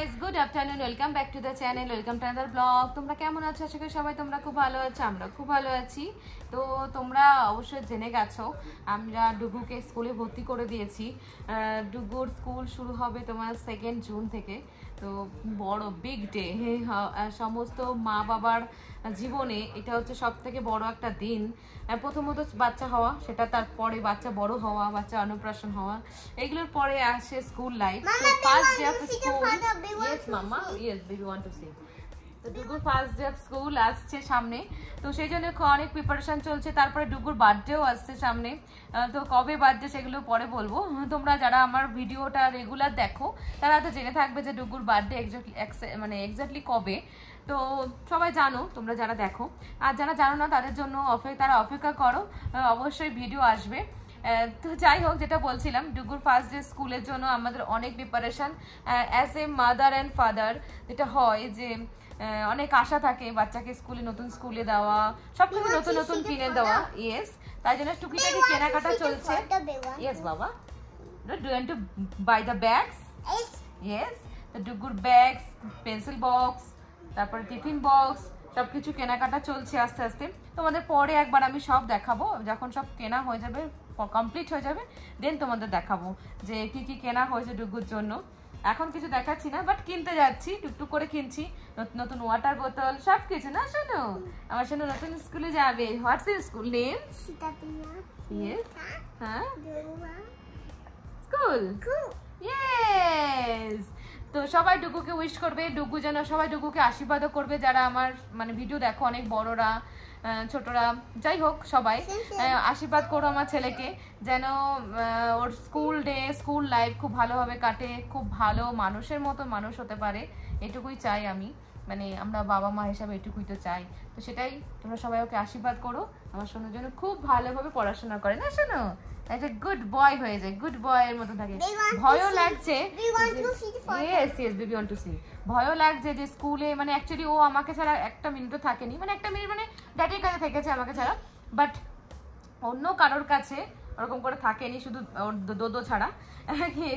Guys, good afternoon, welcome back to the channel, welcome to another blog. তোমরা কেমন আছো? আশা করি সবাই তোমরা খুব ভালো আছো, আমরা খুব ভালো আছি। তো তোমরা অবশ্যই জেনে গেছো আমরা ডুগুকে স্কুলে ভর্তি করে দিয়েছি। ডুগুর স্কুল শুরু হবে তোমার 2 জুন থেকে। তো বড় বিগ ডে, সমস্ত মা বাবার জীবনে এটা হচ্ছে সব থেকে বড় একটা দিন। প্রথমত বাচ্চা হওয়া, সেটা তারপরে বাচ্চা বড় হওয়া, বাচ্চা অন্নপ্রাশন হওয়া, এগুলোর পরে আসে স্কুল লাইফ। তো first day of school, yes মামা, yes baby want to see. তো ডুগুর ফার্স্ট ডে অফ স্কুল আসছে সামনে, তো সেই জন্য অনেক প্রিপারেশন চলছে। তারপরে ডুগুর বার্থডেও আসছে সামনে। তো কবে বার্থডে সেগুলো পরে বলবো। তোমরা যারা আমার ভিডিওটা রেগুলার দেখো তারা তো জেনে থাকবে যে ডুগুর বার্থডে এক্স্যাক্টলি কবে। তো সবাই জানো তোমরা যারা দেখো, আর যারা জানো না তাদের জন্য তারা অপেক্ষা করো, অবশ্যই ভিডিও আসবে। তো যাই হোক, যেটা বলছিলাম, ডুগুর ফার্স্ট ডে স্কুলের জন্য আমাদের অনেক preparation as a mother and father. যেটা হয় যে অনেক আশা থাকে বাচ্চাকে নতুন স্কুলে দেওয়া, সবকিছু নতুন নতুন কিনে দেওয়া। ইয়েস, তাই জন্য টুকিটাকি কেনাকাটা চলছে। ইয়েস বাবা, do you want to buy the bags? Yes, তো ডুগুর ব্যাগস, পেন্সিল বক্স, তারপরে টিফিন বক্স, সবকিছু কেনাকাটা চলছে আস্তে আস্তে। তোমাদের পরে একবার আমি সব দেখাবো, যখন সব কেনা হয়ে যাবে, কমপ্লিট হয়ে যাবে, দেন তোমাদের দেখাবো যে কি কি কেনা হয়েছে ডুগুর জন্য। এখন কিছু দেখাচ্ছি না, বাট কিনতে যাচ্ছি, টুকটুক করে কিনছি। নতুন নতুন ওয়াটার বোতল, সবকিছু। না শোনো, আমার শোনো নতুন স্কুলে যাবে। What's your school name? Yes, হ্যাঁ, স্কুল, ইয়েস। তো সবাই ডুগুকে উইশ করবে, ডুগু যেন, সবাই ডুগুকে আশীর্বাদও করবে, যারা আমার ভিডিও দেখো, অনেক বড়রা ছোটরা, যাই হোক সবাই আশীর্বাদ করো আমার ছেলেকে, যেন ওর স্কুল লাইফ খুব ভালোভাবে কাটে, খুব ভালো মানুষের মতো মানুষ হতে পারে। এটুকুই চাই আমি, আমরা বাবা মা হিসাবে এটুকুই তো চাই। তো সেটাই, তোমরা সবাই ওকে আশীর্বাদ করো, আমার শোনোর জন্য খুব ভালোভাবে পড়াশোনা করে। না শোনো, একটা গুড বয় হয়ে যায়, গুড বয়ের মতো থাকে। ভয়ও লাগছে, ভয়ও লাগছে যে স্কুলে, অ্যাকচুয়ালি ও আমাকে ছাড়া একটা মিনিটও থাকেনি, একটা মিনিট ড্যাডির কাছে থেকেছে আমাকে ছাড়া, বাট অন্য কারোর কাছে ওরকম করে থাকেনি, শুধু ওর দোদো ছাড়া।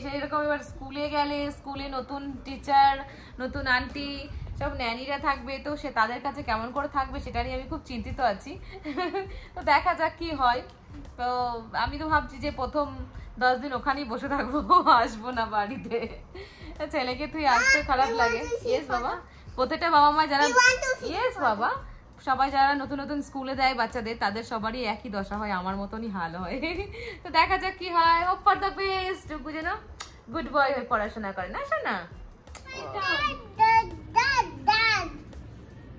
সেরকম এবার স্কুলে গেলে, স্কুলে নতুন টিচার, নতুন আন্টি, সব ন্যানিরা থাকবে, তো সে তাদের কাছে কেমন করে থাকবে সেটা নিয়ে আমি খুব চিন্তিত আছি। তো দেখা যাক কি হয়। তো আমি তো ভাবছি যে প্রথম 10 দিন ওখানেই বসে থাকবো, আসবো না বাড়িতে। ছেলেকে তুই আসতে খারাপ লাগে। ইয়েস বাবা, প্রত্যেকটা বাবা মা যারা, ইয়েস বাবা, সবাই যারা নতুন নতুন স্কুলে দেয় বাচ্চাদের, তাদের সবারই একই দশা হয়, আমার মতনই হাল হয়। তো দেখা যাক কি হয়। হোপ ফর দ্য বেস্ট, ডুগু যেন গুড বয় হয়ে পড়াশোনা করে। না শোনা,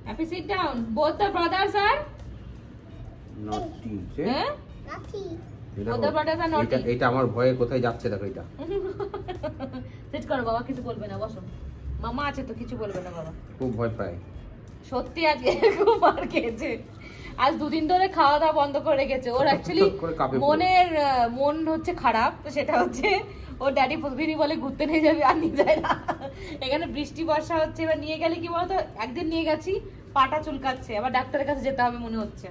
Happy, sit down. Both the brothers are naughty. naughty. Both the brothers are naughty. এটা আমার ভয়ে কোথায় যাচ্ছে দেখো এটা। সিট করো বাবা, কিছু বলবে না, বসো। মামা আছে তো, কিছু বলবে না বাবা। খুব ভয় পায় সত্যি, আজকে খুব মার খেয়েছে। আজ 2 দিন ধরে খাওয়া দাওয়া বন্ধ করে রেখেছে। ওর অ্যাকচুয়ালি মন হচ্ছে খারাপ, সেটা হচ্ছে ওর ড্যাডি প্রতিদিনই বলে ঘুরতে নিয়ে যাবে, আর নিয়ে যায় না। এখানে বৃষ্টি বর্ষা হচ্ছে, এবার নিয়ে গেলে কি বলতো, একদিন নিয়ে গেছি, পাটা চুলকাচ্ছে, আবার ডাক্তারের কাছে যেতে হবে মনে হচ্ছে।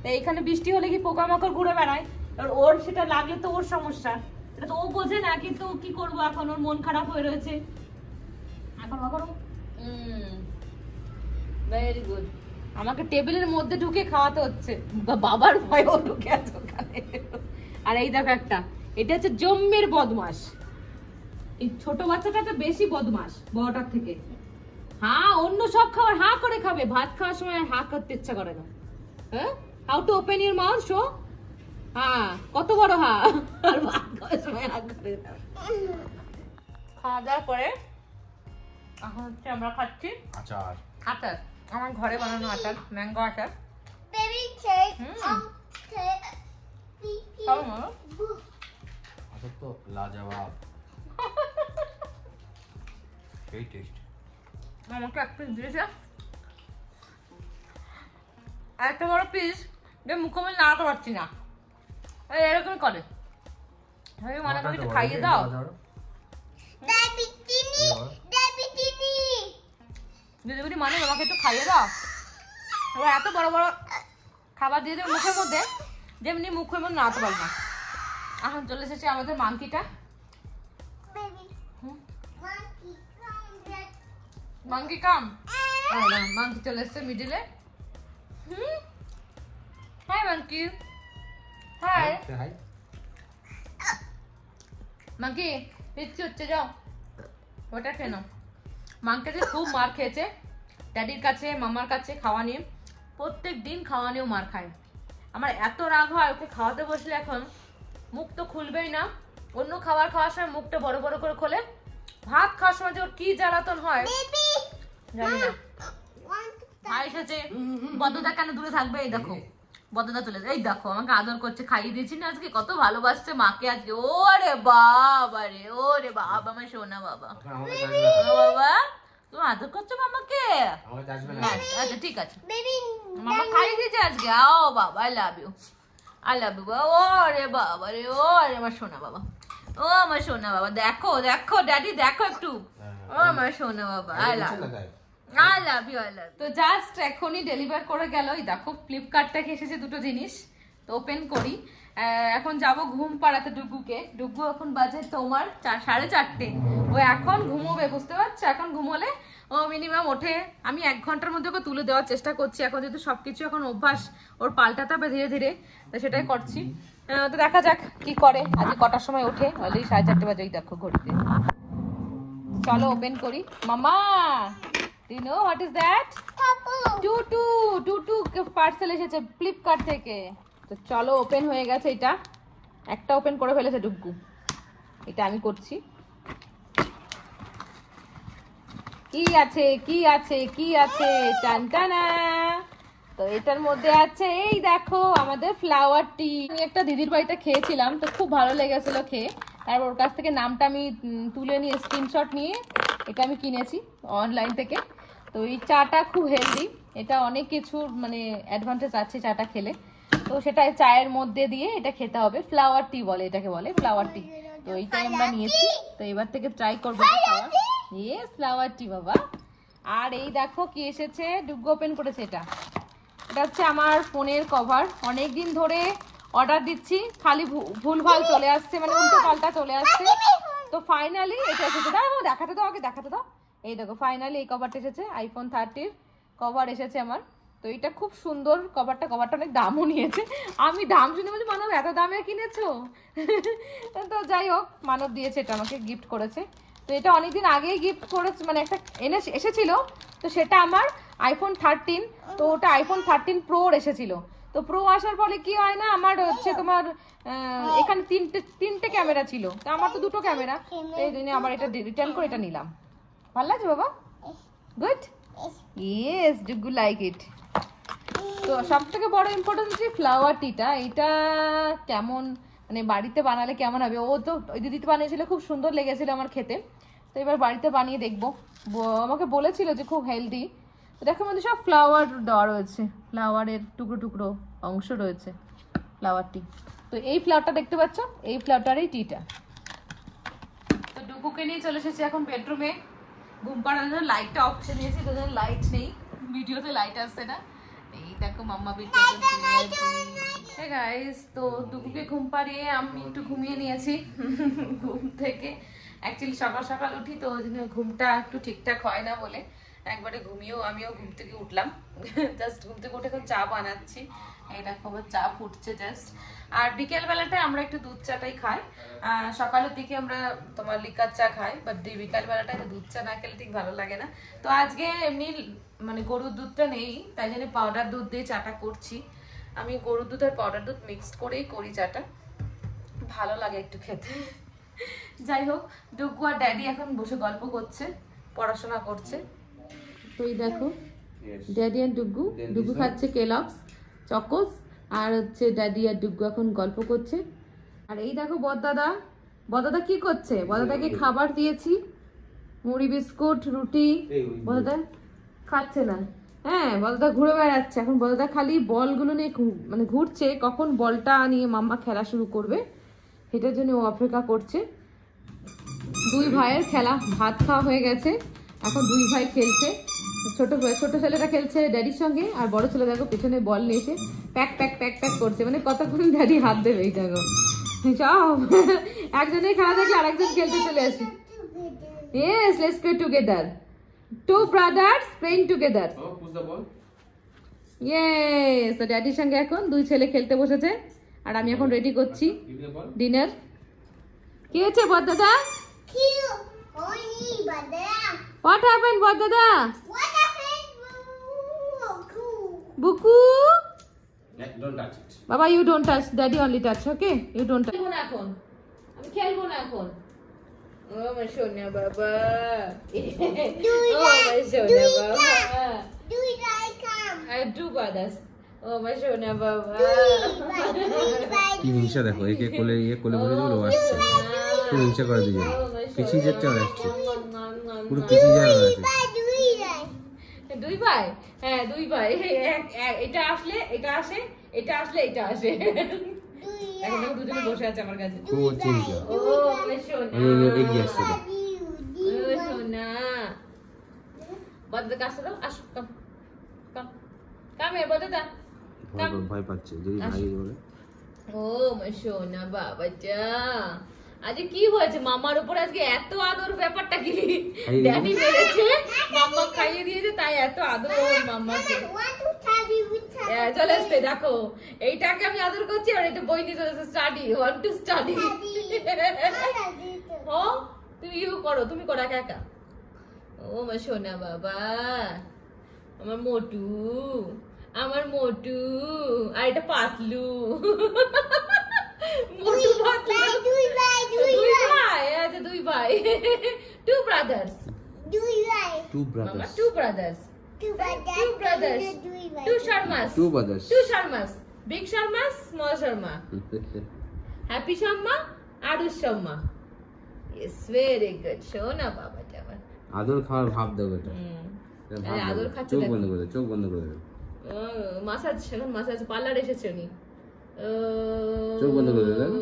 তাই এখানে বৃষ্টি হলে কি পোকামাকড় ঘুরে বেড়ায়, ওর সেটা লাগলে তো ওর সমস্যা, এটা তো ও বোঝে না। কিন্তু কি করবো, এখন ওর মন খারাপ হয়ে রয়েছে। এখন ভেরি গুড, আমাকে টেবিলের মধ্যে ঢুকে খাওয়াতে হচ্ছে, বাবার ভয়ও ঢুকে আছে ওখানে। আর এই দেখো একটা, এটা হচ্ছে জম্মের বদমাস। এই ছোট বাচ্চাটা তো বেশি বদমাস বড়টার থেকে। হ্যাঁ, অন্য সব খাবার হা করে খাবে, ভাত খাওয়ার সময় হা করতে ইচ্ছা করে না। হ্যাঁ, how to open your mouth, show. হ্যাঁ, কত বড় হা, আর ভাত খাওয়ার সময় হা করে না। খাওয়া দাওয়ার পরে এখন হচ্ছে আমরা খাচ্ছি আচার। আমার ঘরে বানানো আচার, ম্যাঙ্গো আচার। আচার তো লাজবাব, এই টেস্ট। আমাকে এক পিস দিয়েছে, একটা বড় পিস, যে মুখে আমি নাড়াতে পারছি না, এরকমই করে। মানে তুমি একটু খাইয়ে দাও। দিদি মানে আমাকে একটু খাইয়ে দাও। এবার এত বড় বড় খাবার দিয়ে দেবে মুখের মধ্যে, যেমনি মুখের মধ্যে নাড়াতে পারি না। এখন চলে এসেছে আমাদের মাংকিটা। মাঙ্কি কাম মাঙ্কি চলে এসছে মিডিলে hi monkey hi hi monkey পিচ্ছি হচ্ছে যাও ওটা কেন মাঙ্কি যে খুব মার খেয়েছে ড্যাডির কাছে মামার কাছে খাওয়া নিয়ে প্রত্যেক দিন খাওয়া নিয়েও মার খায় আমার এত রাগ হয় ওকে খাওয়াতে বসলে এখন মুখ তো খুলবেই না অন্য খাবার খাওয়ার সময় মুখটা বড় বড় করে খোলে ভাত খাওয়ার সময় যে ওর কি জ্বালাতন হয় জানি না ভাই এসেছে বদদা কেন দূরে থাকবে এই দেখো বদদা চলে যায় এই দেখো আমাকে আদর করছে খাইয়ে দিয়েছি না আজকে কত ভালোবাসছে মাকে আজকে ওরে বাবা রে ওরে বাবা আমার সোনা বাবা বাবা তুমি আদর করছো মামাকে আচ্ছা ঠিক আছে মামা খাইয়ে দিয়েছে আজকে ও বাবা আই লাভ ইউ বাবা ওরে বাবা রে ওরে আমার সোনা বাবা ও আমার সোনা বাবা দেখো দেখো ড্যাডি দেখো একটু ও আমার সোনা বাবা আই লাভ ইউ তো জাস্ট এখনই ডেলিভার করে গেল এই দেখো ফ্লিপকার্ট থেকে এসেছে দুটো জিনিস তো ওপেন করি এখন যাব ঘুম পাড়াতে ডুগু এখন বাজে তোমার 4:30 ও এখন ঘুমোবে বুঝতে পারছো এখন ঘুমোলে ও মিনিমাম ওঠে আমি 1 ঘন্টার মধ্যে ওকে তুলে দেওয়ার চেষ্টা করছি এখন যেহেতু সবকিছু এখন অভ্যাস ওর পাল্টাতে হবে ধীরে ধীরে তো সেটাই করছি তো দেখা যাক কি করে আজকে কটার সময় ওঠে অলরেডি 4:30 বাজে দেখো ঘড়িতে চলো ওপেন করি মামা Do you know what is that? Tutu parcel এসেছে ফ্লিপকার্ট থেকে তো চলো ওপেন হয়ে গেছে এটা একটা ওপেন করে ফেলেছে ডুগু এটা আমি করছি কি আছে কি আছে কি আছে টানটানা তো এটার মধ্যে আছে এই দেখো আমাদের ফ্লাওয়ার টি আমি একটা দিদির বাড়িতে খেয়েছিলাম তো খুব ভালো লেগেছিল খেয়ে তারপর ওর কাছ থেকে নামটা আমি তুলে নিয়ে স্ক্রিনশট নিয়ে এটা আমি কিনেছি অনলাইন থেকে তো এই চাটা খুব হেলদি এটা অনেক কিছু মানে অ্যাডভান্টেজ আছে চাটা খেলে তো সেটা চায়ের মধ্যে দিয়ে এটা খেতে হবে ফ্লাওয়ার টি বলে এটাকে বলে ফ্লাওয়ার টি তো এইটাই আমরা নিয়েছি তো এবার থেকে ট্রাই করবো খাওয়া ইয়েস ফ্লাওয়ার টি বাবা আর এই দেখো কি এসেছে ডুগু ওপেন করেছে এটা হচ্ছে আমার ফোনের কভার অনেক দিন ধরে অর্ডার দিচ্ছি খালি ভুলভাল চলে আসছে মানে উল্টো পাল্টা চলে আসছে তো ফাইনালি এটা এসেছে দাঁড়াও দেখাতে দাও আগে দেখাতে দাও এই দেখো ফাইনালি এই কভারটা এসেছে আইফোন 30 কভার এসেছে আমার তো এটা খুব সুন্দর কভারটা অনেক দামও নিয়েছে আমি দাম শুনে বলছি মানব এত দামে কিনেছো তো যাই হোক মানব দিয়েছে এটা আমাকে গিফট করেছে তো এটা অনেকদিন আগেই গিফট করেছে মানে একটা এসেছিল তো সেটা আমার আইফোন 13 তো ওটা আইফোন 13 প্রো এসেছিল তো প্রো আসার ফলে কি হয় না আমার হচ্ছে তোমার এখানে তিনটে ক্যামেরা ছিল তো আমার তো দুটো ক্যামেরা এই জন্য আবার এটা রিটার্ন করে এটা নিলাম ভালো লাগছে বাবা good yes do like it তো সব থেকে বড় ইম্পর্টেন্ট হচ্ছে ফ্লাওয়ার টিটা এটা কেমন মানে বাড়িতে বানালে কেমন হবে ও তো ওই দিদিতে বানিয়েছিল খুব সুন্দর লেগেছিল আমার খেতে তো এবার বাড়িতে বানিয়ে দেখবো আমাকে বলেছিল যে খুব হেলদি তো দেখো মধ্যে সব ফ্লাওয়ার দেওয়া রয়েছে ফ্লাওয়ারের টুকরো টুকরো অংশ রয়েছে ফ্লাওয়ার টি তো এই ফ্লাওয়ারটা দেখতে পাচ্ছ এই ফ্লাওয়ারটারই টিটা তো ডুকুকে নিয়ে চলে এসেছি এখন বেডরুমে ঘুম পাড়ানোর জন্য লাইটটা অফ করে নিয়েছি তো লাইট নেই ভিডিওতে লাইট আসছে না এই দেখো মাম্মা বিদ্যা গাইস তো ডুকুকে ঘুম পাড়িয়ে আমি একটু ঘুমিয়ে নিয়েছি ঘুম থেকে অ্যাকচুয়ালি সকাল সকাল উঠি তো ওই জন্য ঘুমটা একটু ঠিকঠাক হয় না বলে একবারে আমিও ঘুম থেকে উঠলাম জাস্ট ঘুম থেকে উঠে চা বানাচ্ছি এই দেখো চা ফুটছে জাস্ট আর বিকেল বেলাটায় আমরা একটু দুধ চাটাই খাই সকালের দিকে আমরা তোমার লিকার চা খাই বাট বিকাল বেলাটায় দুধ চা না খেলে ঠিক ভালো লাগে না তো আজকে এমনি মানে গরুর দুধটা নেই তাই জন্য পাউডার দুধ দিয়ে চাটা করছি আমি গরুর দুধ আর পাউডার দুধ মিক্সড করেই করি চাটা ভালো লাগে একটু খেতে যাই হোক ডুগু আর ড্যাডি এখন বসে গল্প করছে পড়াশোনা করছে তো এই দেখো ড্যাডি আর ডুগু খাচ্ছে কেলগস চকোস আর হচ্ছে ড্যাডি আর ডুগু এখন গল্প করছে আর এই দেখো বড়দাদা কি করছে বড়দাদাকে খাবার দিয়েছি মুড়ি বিস্কুট রুটি বড়দাদা খাচ্ছে না হ্যাঁ বড়দাদা ঘুরে বেড়াচ্ছে এখন বড়দাদা খালি বলগুলো নিয়ে মানে ঘুরছে কখন বলটা নিয়ে মাম্মা খেলা শুরু করবে সেটার জন্য ও অপেক্ষা করছে দুই ভাইয়ের খেলা ভাত খাওয়া হয়ে গেছে এখন দুই ভাই খেলছে ছোট ছেলেটা খেলছে ড্যাডির সঙ্গে আর বড় ছেলে দেখো পেছনে বল নিয়ে এসে প্যাক প্যাক প্যাক প্যাক করছে মানে কতক্ষণ ড্যাডি হাত দেবে এই দেখো সব একজনের খেলা দেখলে আরেকজন খেলতে চলে আসে yes let's play together Two brothers playing together. Oh, push the ball. Yes, তো ড্যাডির সঙ্গে এখন দুই ছেলে খেলতে বসেছে আর আমি এখন রেডি করছি Give the ball. ডিনার। কি হয়েছে বড়দাদা? What happened বড়দাদা? Buku Don't touch it. বাবা, you don't touch, daddy only touch, okay? You don't touch. খেলবো না এখন, আমি খেলবো না এখন। ও আমার সোনা বাবা, ও আমার সোনা বাবা, I have two brothers. ও আমার সোনা বাবা, কি হিংসা দেখো, একে কোলে বসে যাবো আসছে, খুব হিংসা করে দিয়ে পিছিয়ে যাচ্ছে আর আসছে, পুরো পিছিয়ে যাওয়া আছে। দুই ভাই, হ্যাঁ দুই ভাই, এটা আসলে এটা আসে, এটা আসলে এটা আসে। এখন দেখো দুজনে বসে আছে আমার কাছে। খুব হচ্ছে হিংসা। ও আমার সোনা, এগিয়ে আসছে তো। ও সোনা, বড়দার কাছে দাও, আসো, কাম কাম কাম এর বড়দা, কাম। ভয় পাচ্ছে যদি ভাই বলে। ও আমার সোনা বাবাটা, আজকে কি হয়েছে মামার উপর আজকে এত আদর? ব্যাপারটা কি? ড্যাডি মেরেছে, মাম্মা খাইয়ে দিয়েছে, তাই এত আদর মাম্মাকে। চলে আসছে দেখো, এইটাকে আমি আদর করছি আর এটা বই নিয়ে চলেছে স্টাডি, ওয়ান টু স্টাডি। ও তুমি ইউ করো, তুমি করো একা একা। ও আমার সোনা বাবা, আমার মোটু, আমার মোটু, আর এটা পাতলু। মোটু পাতলু, দুই ভাই, আচ্ছা দুই ভাই, টু ব্রাদার্স, Two brothers. মামা two brothers, two Sharmas, Two brothers. two Sharmas, big Sharma, small Sharma, happy Sharma, Adush Sharma. Yes, very good. Shona baba jaman. আদর খাওয়ার ভাব দেবো এটা। আদর খাচ্ছে চোখ দেখো। বন্ধ করে, চোখ বন্ধ করে। মাসাজ, এখন মাসাজ পার্লার এসেছে উনি। চোখ বন্ধ করে দেন।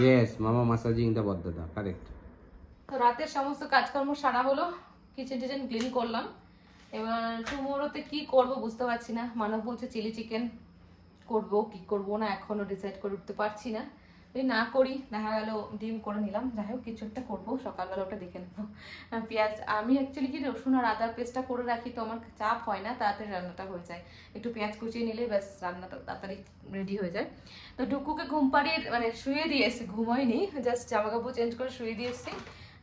Yes, মামা massaging the বদ্দাদা, correct. তো রাতের সমস্ত কাজকর্ম সারা হলো, কিচেন টিচেন ক্লিন করলাম। এবার টুমোরোতে কি করব বুঝতে পারছি না। মানব বলছে চিলি চিকেন করব, কি করব না এখনো ডিসাইড করে উঠতে পারছি না। যদি না করি, দেখা গেল ডিম করে নিলাম, যাই হোক কিছু একটা করবো, সকালবেলা ওটা দেখে নেবো। পেঁয়াজ আমি অ্যাকচুয়ালি কি রসুন আর আদার পেস্টটা করে রাখি, তো আমার চাপ হয় না, তাড়াতাড়ি রান্নাটা হয়ে যায়। একটু পেঁয়াজ কুচিয়ে নিলে ব্যাস রান্নাটা তাড়াতাড়ি রেডি হয়ে যায়। তো ডুকুকে ঘুম পাড়িয়ে মানে শুয়ে দিয়ে এসেছি, ঘুমোয়নি, জাস্ট জামা কাপড় চেঞ্জ করে শুয়ে দিয়ে এসেছি।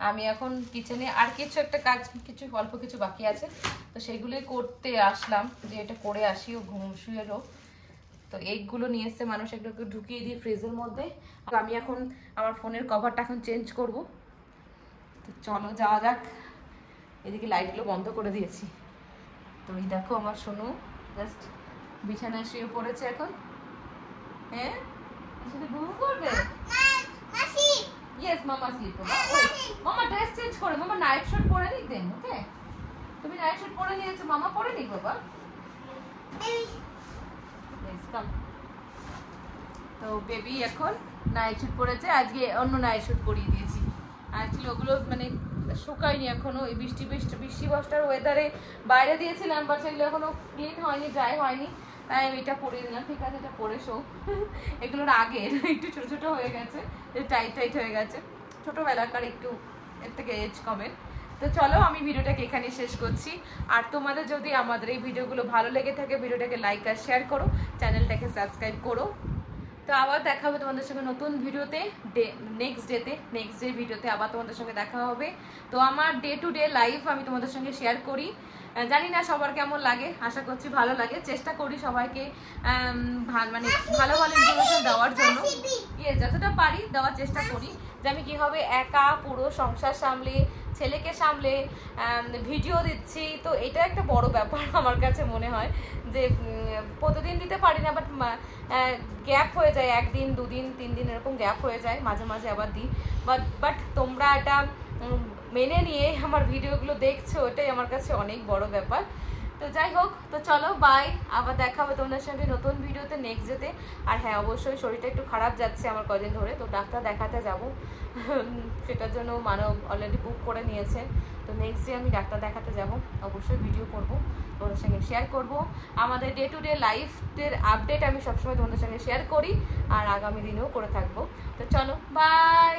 আমি এখন কিচেনে আর কিছু একটা কাজ, কিছু অল্প কিছু বাকি আছে, তো সেগুলোই করতে আসলাম, যে এটা করে আসি, ও ঘুম শুয়েরও। তো এগুলো নিয়ে এসছে মানুষ, এগুলোকে ঢুকিয়ে দিই ফ্রিজের মধ্যে। আমি এখন আমার ফোনের কভারটা এখন চেঞ্জ করব। তো চলো যাওয়া যাক। এদিকে লাইটগুলো বন্ধ করে দিয়েছি। তো এই দেখো আমার সোনু জাস্ট বিছানায় শুয়ে পড়েছে এখন। হ্যাঁ আসলে ঘুম করবে। ইয়েস মামা স্লিপ। মামা ড্রেস চেঞ্জ করে, মামা নাইট শুট পরে নি দেন, ওকে? তুমি নাইট শুট পরে নিয়েছো, মামা পরে নি বাবা। তো বেবি এখন নাইট শুট পরেছে, আজকে অন্য নাইট শুট পরিয়ে দিয়েছি। অ্যাকচুয়ালি ওগুলো মানে শুকায়নি এখনো, এই বৃষ্টি বর্ষার ওয়েদারে বাইরে দিয়েছিলাম, বাট সেগুলো এখনো ক্লিন হয়নি, ড্রাই হয়নি, তাই আমি এটা পরিয়ে দিলাম। ঠিক আছে, এটা পরে শো। এগুলোর আগের একটু ছোট ছোট হয়ে গেছে, টাইট হয়ে গেছে, ছোটবেলাকার, একটু এর থেকে এজ কমের। তো চলো আমি ভিডিওটাকে এখানে শেষ করছি। আর তোমাদের যদি আমাদের এই ভিডিওগুলো ভালো লেগে থাকে, ভিডিওটাকে লাইক আর শেয়ার করো, চ্যানেলটাকে সাবস্ক্রাইব করো। তো আবার দেখা হবে তোমাদের সঙ্গে নতুন ভিডিওতে, নেক্সট ডে ভিডিওতে আবার তোমাদের সঙ্গে দেখা হবে। তো আমার ডে টু ডে লাইফ আমি তোমাদের সঙ্গে শেয়ার করি, জানি না সবার কেমন লাগে, আশা করছি ভালো লাগে। চেষ্টা করি সবাইকে মানে ভালো ইনফরমেশন দেওয়ার জন্য, যতটা পারি দেওয়ার চেষ্টা করি, যে আমি কীভাবে একা পুরো সংসার সামলে, ছেলেকে সামলে ভিডিও দিচ্ছি। তো এটা একটা বড় ব্যাপার আমার কাছে মনে হয়, যে প্রতিদিন দিতে পারি না, বাট গ্যাপ হয়ে যায়, একদিন দুদিন 3 দিন এরকম গ্যাপ হয়ে যায়, মাঝে মাঝে আবার দিই। বাট তোমরা এটা মেনে নিয়ে আমার ভিডিওগুলো দেখছো, এটাই আমার কাছে অনেক বড় ব্যাপার। তো যাই হোক, তো চলো বাই, আবার দেখা হবে তোমাদের সঙ্গে নতুন ভিডিওতে নেক্সট ডেতে। আর হ্যাঁ, অবশ্যই শরীরটা একটু খারাপ যাচ্ছে আমার কদিন ধরে, তো ডাক্তার দেখাতে যাব, সেটার জন্য মানব অলরেডি বুক করে নিয়েছে। তো নেক্সট ডে আমি ডাক্তার দেখাতে যাব, অবশ্যই ভিডিও করব, তোমাদের সঙ্গে শেয়ার করব। আমাদের ডে টু ডে লাইফের আপডেট আমি সবসময় তোমাদের সঙ্গে শেয়ার করি, আর আগামী দিনেও করে থাকবো। তো চলো বাই।